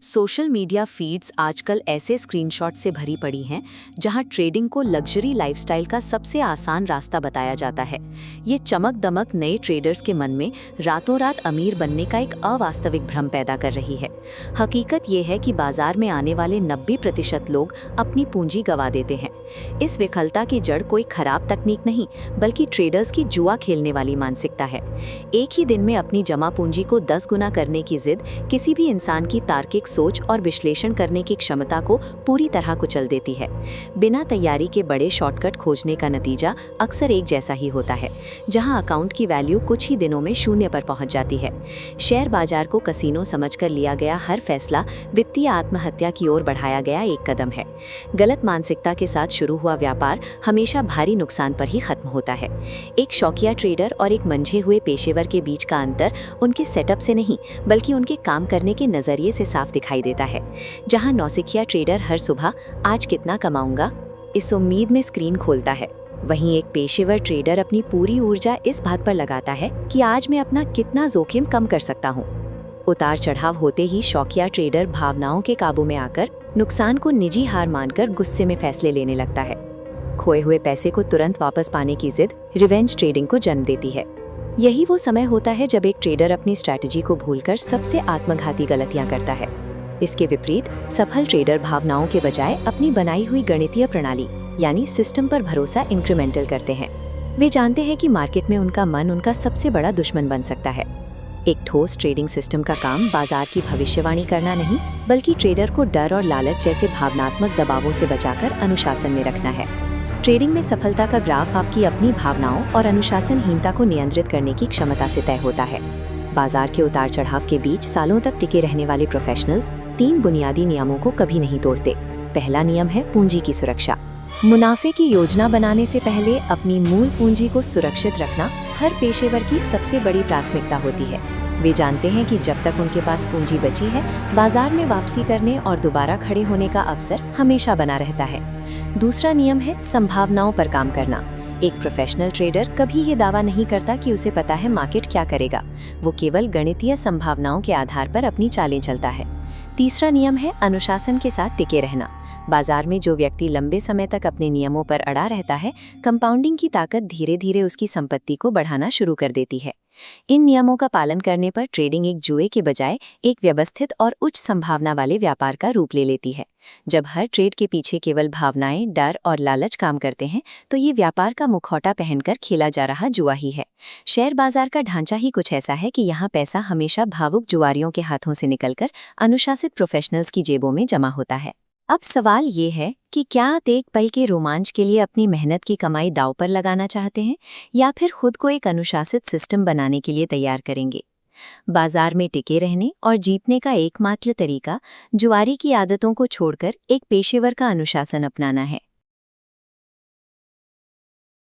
Social media feeds आजकल ऐसे screenshot से भरी पड़ी हैं जहां ट्रेडिंग को लग्जरी लाइफस्टाइल का सबसे आसान रास्ता बताया जाता है। ये चमक दमक नए ट्रेडर्स के मन में रातों रात अमीर बनने का एक अवास्तविक भ्रम पैदा कर रही है। हकीकत ये है कि बाजार में आने वाले 90% लोग अपनी पूंजी गंवा देते हैं। इस विफलता की जड़ कोई खराब तकनीक नहीं, बल्कि ट्रेडर्स की जुआ खेलने वाली मानसिकता है। एक ही दिन में अपनी जमा पूंजी को 10 गुना करने की जिद किसी भी इंसान की तार्किक सोच और विश्लेषण करने की क्षमता को पूरी तरह कुचल देती है। बिना तैयारी के बड़े शॉर्टकट खोजने का नतीजा अक्सर एक जैसा ही होता है, जहां अकाउंट की वैल्यू कुछ ही दिनों में शून्य पर पहुंच जाती है। शेयर बाजार को कसीनो समझकर लिया गया हर फैसला वित्तीय आत्महत्या की ओर बढ़ाया गया एक कदम है। गलत मानसिकता के साथ शुरू हुआ व्यापार हमेशा भारी नुकसान पर ही खत्म होता है। एक शौकिया ट्रेडर और एक मंझे हुए पेशेवर के बीच का अंतर उनके सेटअप से नहीं, बल्कि उनके काम करने के नजरिए से साफ दिखाई देता है। जहां नौसिखिया ट्रेडर हर सुबह आज कितना कमाऊंगा इस उम्मीद में स्क्रीन खोलता है, वहीं एक पेशेवर ट्रेडर अपनी पूरी ऊर्जा इस बात पर लगाता है कि आज मैं अपना कितना जोखिम कम कर सकता हूं। उतार चढ़ाव होते ही शौकिया ट्रेडर भावनाओं के काबू में आकर नुकसान को निजी हार मानकर गुस्से में फैसले लेने लगता है। खोए हुए पैसे को तुरंत वापस पाने की जिद रिवेंज ट्रेडिंग को जन्म देती है। यही वो समय होता है जब एक ट्रेडर अपनी स्ट्रैटेजी को भूलकर सबसे आत्मघाती गलतियां करता है। इसके विपरीत सफल ट्रेडर भावनाओं के बजाय अपनी बनाई हुई गणितीय प्रणाली यानी सिस्टम पर भरोसा इंक्रीमेंटल करते हैं। वे जानते हैं कि मार्केट में उनका मन उनका सबसे बड़ा दुश्मन बन सकता है। एक ठोस ट्रेडिंग सिस्टम का काम बाजार की भविष्यवाणी करना नहीं, बल्कि ट्रेडर को डर और लालच जैसे भावनात्मक दबावों से बचाकर अनुशासन में रखना है। ट्रेडिंग में सफलता का ग्राफ आपकी अपनी भावनाओं और अनुशासनहीनता को नियंत्रित करने की क्षमता से तय होता है। बाजार के उतार चढ़ाव के बीच सालों तक टिके रहने वाले प्रोफेशनल्स 3 बुनियादी नियमों को कभी नहीं तोड़ते। पहला नियम है पूंजी की सुरक्षा। मुनाफे की योजना बनाने से पहले अपनी मूल पूंजी को सुरक्षित रखना हर पेशेवर की सबसे बड़ी प्राथमिकता होती है। वे जानते हैं कि जब तक उनके पास पूंजी बची है, बाजार में वापसी करने और दोबारा खड़े होने का अवसर हमेशा बना रहता है। दूसरा नियम है संभावनाओं पर काम करना। एक प्रोफेशनल ट्रेडर कभी ये दावा नहीं करता कि उसे पता है मार्केट क्या करेगा। वो केवल गणितीय संभावनाओं के आधार पर अपनी चालें चलता है। तीसरा नियम है अनुशासन के साथ टिके रहना। बाजार में जो व्यक्ति लंबे समय तक अपने नियमों पर अड़ा रहता है, कंपाउंडिंग की ताकत धीरे धीरे उसकी संपत्ति को बढ़ाना शुरू कर देती है। इन नियमों का पालन करने पर ट्रेडिंग एक जुए के बजाय एक व्यवस्थित और उच्च संभावना वाले व्यापार का रूप ले लेती है। जब हर ट्रेड के पीछे केवल भावनाएं, डर और लालच काम करते हैं, तो ये व्यापार का मुखौटा पहनकर खेला जा रहा जुआ ही है। शेयर बाजार का ढांचा ही कुछ ऐसा है कि यहाँ पैसा हमेशा भावुक जुआरियों के हाथों से निकलकर अनुशासित प्रोफेशनल्स की जेबों में जमा होता है। अब सवाल ये है कि क्या आप एक पल के रोमांच के लिए अपनी मेहनत की कमाई दांव पर लगाना चाहते हैं, या फिर खुद को एक अनुशासित सिस्टम बनाने के लिए तैयार करेंगे। बाजार में टिके रहने और जीतने का एकमात्र तरीका जुआरी की आदतों को छोड़कर एक पेशेवर का अनुशासन अपनाना है।